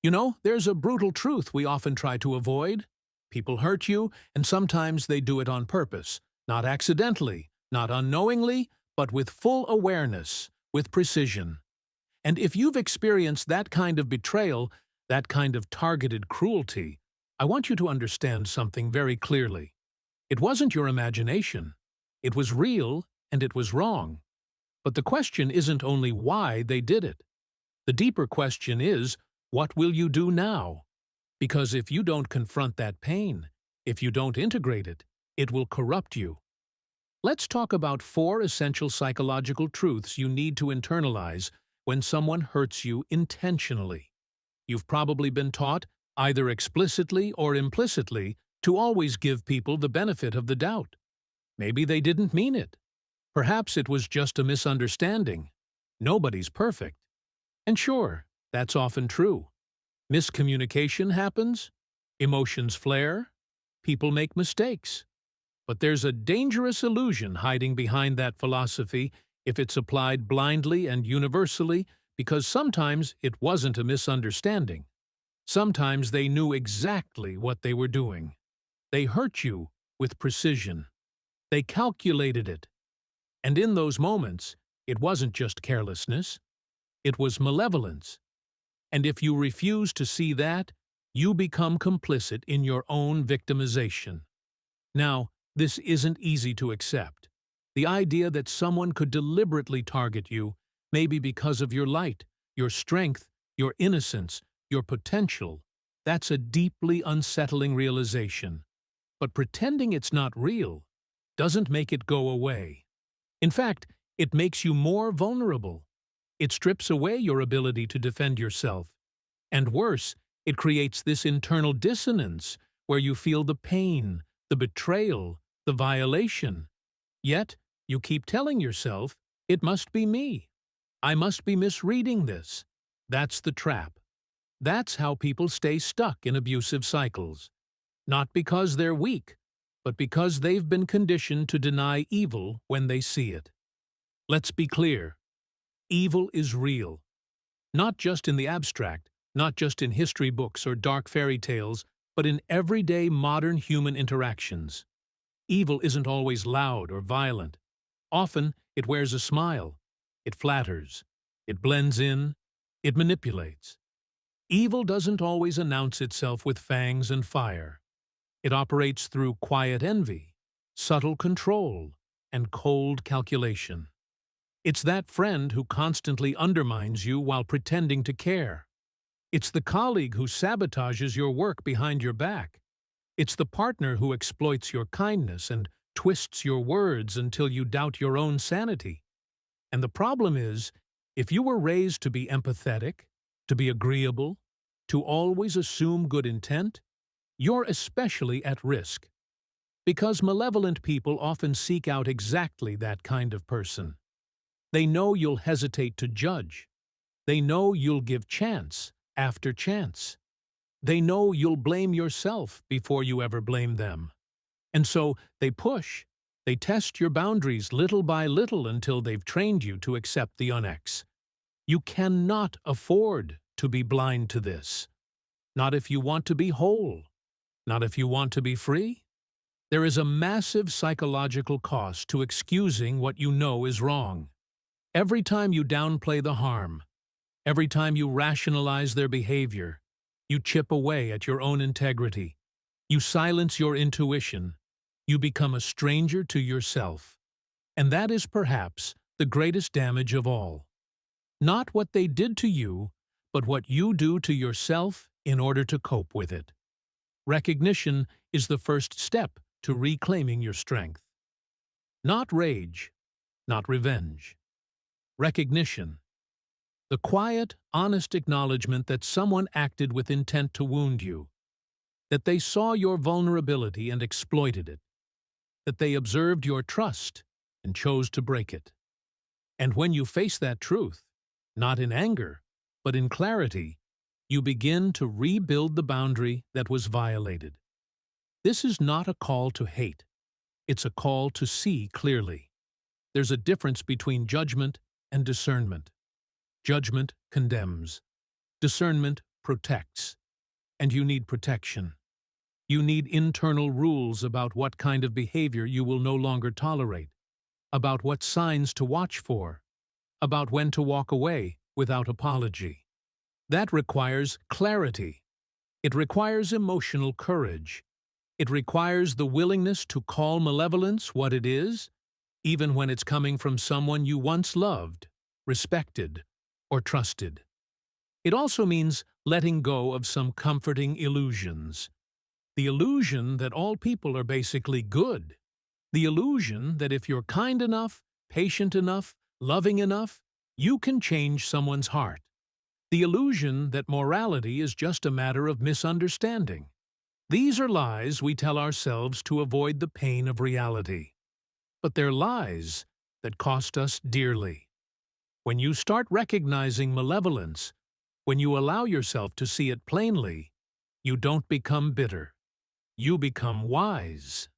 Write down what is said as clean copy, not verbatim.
You know, there's a brutal truth we often try to avoid. People hurt you, and sometimes they do it on purpose. Not accidentally, not unknowingly, but with full awareness, with precision. And if you've experienced that kind of betrayal, that kind of targeted cruelty, I want you to understand something very clearly. It wasn't your imagination. It was real, and it was wrong. But the question isn't only why they did it. The deeper question is, what will you do now? Because if you don't confront that pain, if you don't integrate it, it will corrupt you. Let's talk about 4 essential psychological truths you need to internalize when someone hurts you intentionally. You've probably been taught, either explicitly or implicitly, to always give people the benefit of the doubt. Maybe they didn't mean it. Perhaps it was just a misunderstanding. Nobody's perfect. And sure, that's often true. Miscommunication happens, emotions flare, people make mistakes. But there's a dangerous illusion hiding behind that philosophy if it's applied blindly and universally, because sometimes it wasn't a misunderstanding. Sometimes they knew exactly what they were doing. They hurt you with precision. They calculated it. And in those moments, it wasn't just carelessness. It was malevolence. And if you refuse to see that, you become complicit in your own victimization. Now, this isn't easy to accept. The idea that someone could deliberately target you, maybe because of your light, your strength, your innocence, your potential, that's a deeply unsettling realization. But pretending it's not real doesn't make it go away. In fact, it makes you more vulnerable. It strips away your ability to defend yourself. And worse, it creates this internal dissonance where you feel the pain, the betrayal, the violation. Yet, you keep telling yourself, it must be me. I must be misreading this. That's the trap. That's how people stay stuck in abusive cycles. Not because they're weak, but because they've been conditioned to deny evil when they see it. Let's be clear. Evil is real. Not just in the abstract, not just in history books or dark fairy tales, but in everyday modern human interactions. Evil isn't always loud or violent. Often, it wears a smile. It flatters. It blends in. It manipulates. Evil doesn't always announce itself with fangs and fire. It operates through quiet envy, subtle control, and cold calculation. It's that friend who constantly undermines you while pretending to care. It's the colleague who sabotages your work behind your back. It's the partner who exploits your kindness and twists your words until you doubt your own sanity. And the problem is, if you were raised to be empathetic, to be agreeable, to always assume good intent, you're especially at risk. Because malevolent people often seek out exactly that kind of person. They know you'll hesitate to judge. They know you'll give chance after chance. They know you'll blame yourself before you ever blame them. And so they push. They test your boundaries little by little until they've trained you to accept the unex. You cannot afford to be blind to this. Not if you want to be whole. Not if you want to be free. There is a massive psychological cost to excusing what you know is wrong. Every time you downplay the harm, every time you rationalize their behavior, you chip away at your own integrity. You silence your intuition. You become a stranger to yourself. And that is perhaps the greatest damage of all. Not what they did to you, but what you do to yourself in order to cope with it. Recognition is the first step to reclaiming your strength. Not rage, not revenge. Recognition. The quiet, honest acknowledgement that someone acted with intent to wound you, that they saw your vulnerability and exploited it, that they observed your trust and chose to break it. And when you face that truth, not in anger, but in clarity, you begin to rebuild the boundary that was violated. This is not a call to hate. It's a call to see clearly. There's a difference between judgment and discernment. Judgment condemns. Discernment protects. And you need protection. You need internal rules about what kind of behavior you will no longer tolerate, about what signs to watch for, about when to walk away without apology. That requires clarity. It requires emotional courage. It requires the willingness to call malevolence what it is, even when it's coming from someone you once loved, respected, or trusted. It also means letting go of some comforting illusions. The illusion that all people are basically good. The illusion that if you're kind enough, patient enough, loving enough, you can change someone's heart. The illusion that morality is just a matter of misunderstanding. These are lies we tell ourselves to avoid the pain of reality. But they're lies that cost us dearly. When you start recognizing malevolence, when you allow yourself to see it plainly, you don't become bitter. You become wise.